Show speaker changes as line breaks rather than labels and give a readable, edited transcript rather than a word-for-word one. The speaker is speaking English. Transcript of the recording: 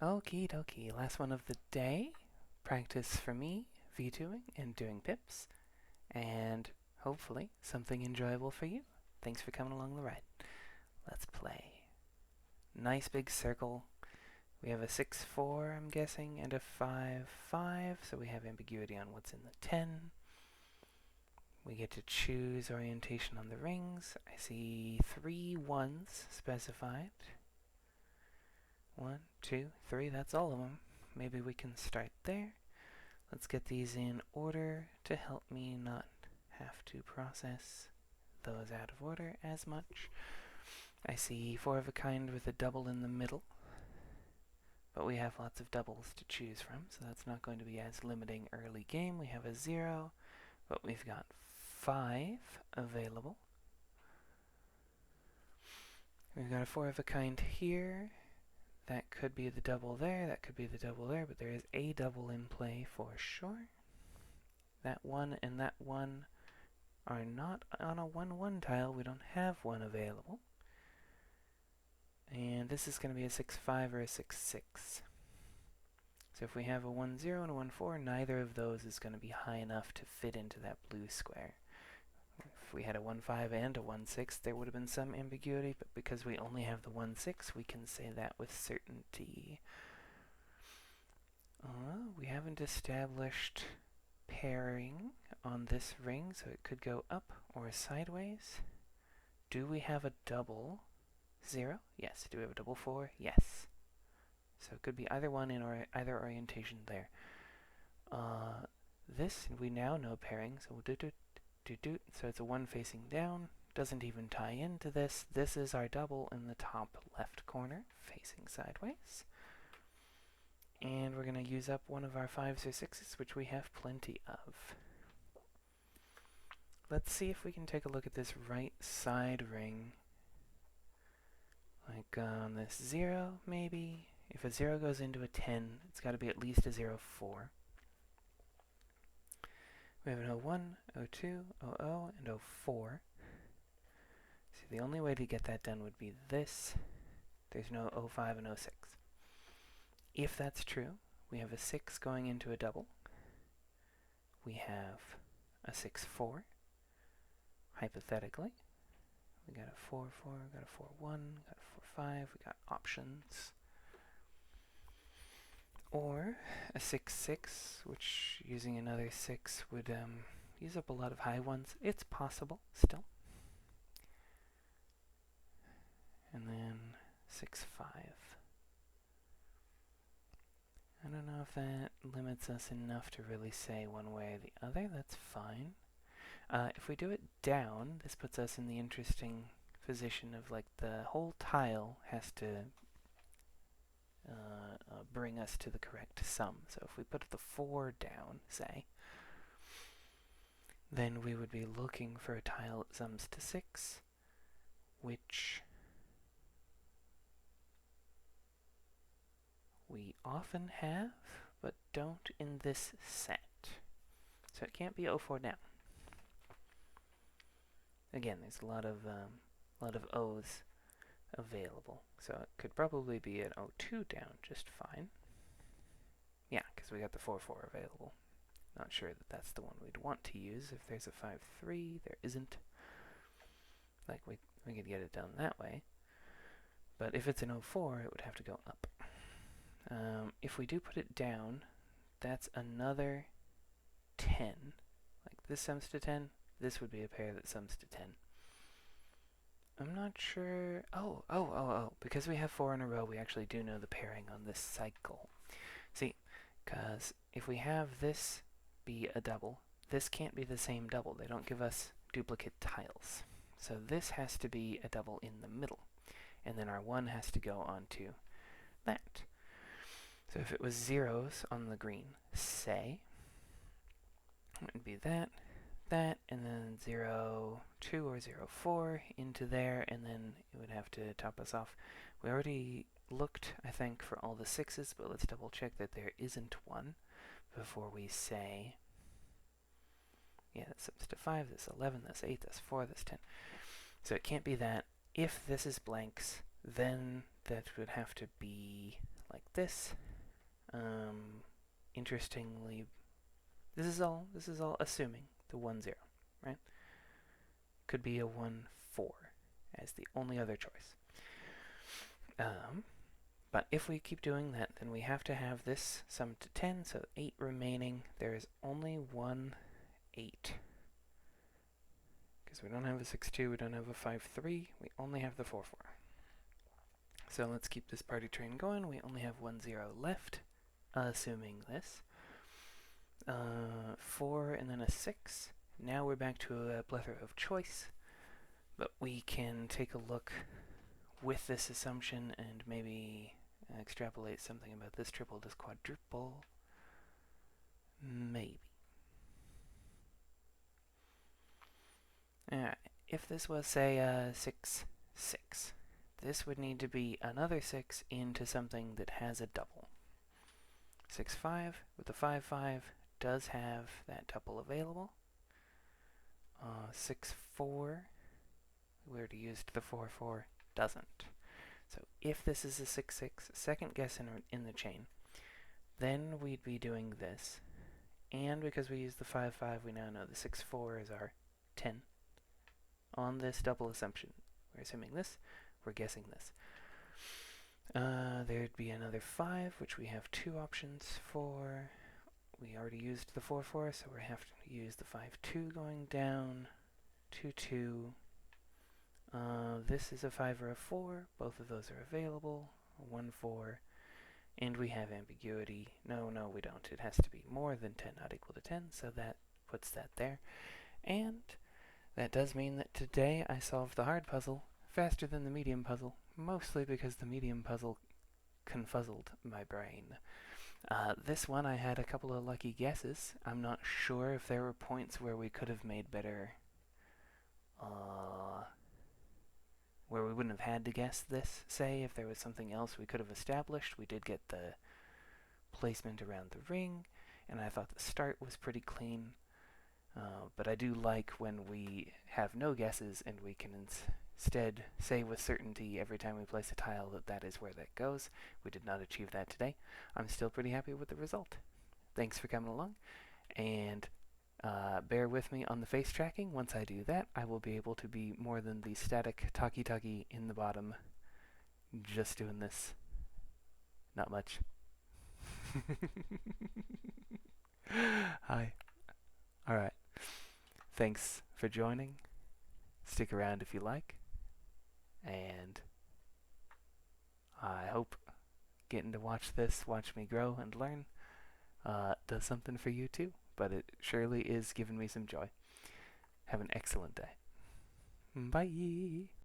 Okie dokie, last one of the day. Practice for me, V2ing and doing pips, and hopefully something enjoyable for you. Thanks for coming along the ride. Let's play. Nice big circle. We have a 6-4, I'm guessing, and a 5-5, so we have ambiguity on what's in the 10. We get to choose orientation on the rings. I see 3 ones specified. 1, 2, 3, that's all of them. Maybe we can start there. Let's get these in order to help me not have to process those out of order as much. I see 4 of a kind with a double in the middle, but we have lots of doubles to choose from, so that's not going to be as limiting early game. We have a 0, but we've got 5 available. We've got a 4 of a kind here. That could be the double there, that could be the double there, but there is a double in play for sure. That 1 and that 1 are not on a 1-1 tile. We don't have one available. And this is going to be a 6-5 or a 6-6. So if we have a 1-0 and a 1-4, neither of those is going to be high enough to fit into that blue square. If we had a 1-5 and a 1-6, there would have been some ambiguity, but because we only have the 1-6, we can say that with certainty. We haven't established pairing on this ring, so it could go up or sideways. Do we have a double 0? Yes. Do we have a double 4? Yes. So it could be either one in or either orientation there. This, we now know pairing, so we'll do. So it's a 1 facing down. Doesn't even tie into this. This is our double in the top left corner, facing sideways. And we're going to use up one of our 5s or 6s, which we have plenty of. Let's see if we can take a look at this right side ring. Like on this 0, maybe. If a 0 goes into a 10, it's got to be at least a 0-4. We have an 01, 02, 00, and 04. So the only way to get that done would be this. There's no 05 and 06. If that's true, we have a 6 going into a double. We have a 6-4, hypothetically. We got a 4-4, we got a 4-1, got a 4-5, we got options. Or a 6-6, which using another 6 would use up a lot of high ones. It's possible, still. And then 6-5. I don't know if that limits us enough to really say one way or the other. That's fine. If we do it down, this puts us in the interesting position of like the whole tile has to bring us to the correct sum. So if we put the 4 down, say, then we would be looking for a tile that sums to 6, which we often have, but don't in this set. So it can't be 04 down. Again, there's a lot of O's available, so it could probably be an 02 down just fine. Yeah, because we got the 4-4 available. Not sure that that's the one we'd want to use. If there's a 5-3, there isn't. Like, we could get it done that way. But if it's an 04, it would have to go up. If we do put it down, that's another 10. Like, this sums to 10. This would be a pair that sums to 10. I'm not sure. Oh. Because we have 4 in a row, we actually do know the pairing on this cycle. See, because if we have this be a double, this can't be the same double. They don't give us duplicate tiles. So this has to be a double in the middle. And then our 1 has to go onto that. So if it was 0s on the green, say, it would be that, and then 0-2 or 0-4 into there, and then it would have to top us off. We already looked, I think, for all the 6s, but let's double check that there isn't one before we say, yeah, that's up to 5, that's 11, that's 8, that's 4, that's 10. So it can't be that. If this is blanks, then that would have to be like this. Interestingly, this is all assuming the 1-0, right? Could be a 1-4 as the only other choice. But if we keep doing that, then we have to have this sum to 10, so 8 remaining. There is only 1 8. Because we don't have a 6-2, we don't have a 5-3, we only have the 4-4. So let's keep this party train going. We only have 1-0 left, assuming this. 4 and then a 6. Now we're back to a plethora of choice, but we can take a look with this assumption and maybe extrapolate something about this triple to quadruple. Maybe. If this was, say, 6-6, this would need to be another 6 into something that has a double. 6-5 with the 5-5 does have that double available. 6-4, we already used the 4-4, doesn't. So if this is a 6-6, second guess in the chain, then we'd be doing this. And because we used the 5-5, we now know the 6-4 is our 10. On this double assumption, we're assuming this, we're guessing this. There'd be another 5, which we have 2 options for. We already used the 4-4, so we have to use the 5-2 going down. 2-2. This is a 5 or a 4. Both of those are available. 1-4. And we have ambiguity. No, we don't. It has to be more than 10, not equal to 10, so that puts that there. And that does mean that today I solved the hard puzzle faster than the medium puzzle, mostly because the medium puzzle confuzzled my brain. This one I had a couple of lucky guesses. I'm not sure if there were points where we could have made better, where we wouldn't have had to guess this, say, if there was something else we could have established. We did get the placement around the ring, and I thought the start was pretty clean. But I do like when we have no guesses and we can instead say with certainty every time we place a tile that that is where that goes. We did not achieve that today. I'm still pretty happy with the result. Thanks for coming along, and bear with me on the face tracking. Once I do that, I will be able to be more than the static talkie-talkie in the bottom, just doing this. Not much. Hi. Alright. Thanks for joining. Stick around if you like. And I hope getting to watch me grow and learn, does something for you too. But it surely is giving me some joy. Have an excellent day. Bye.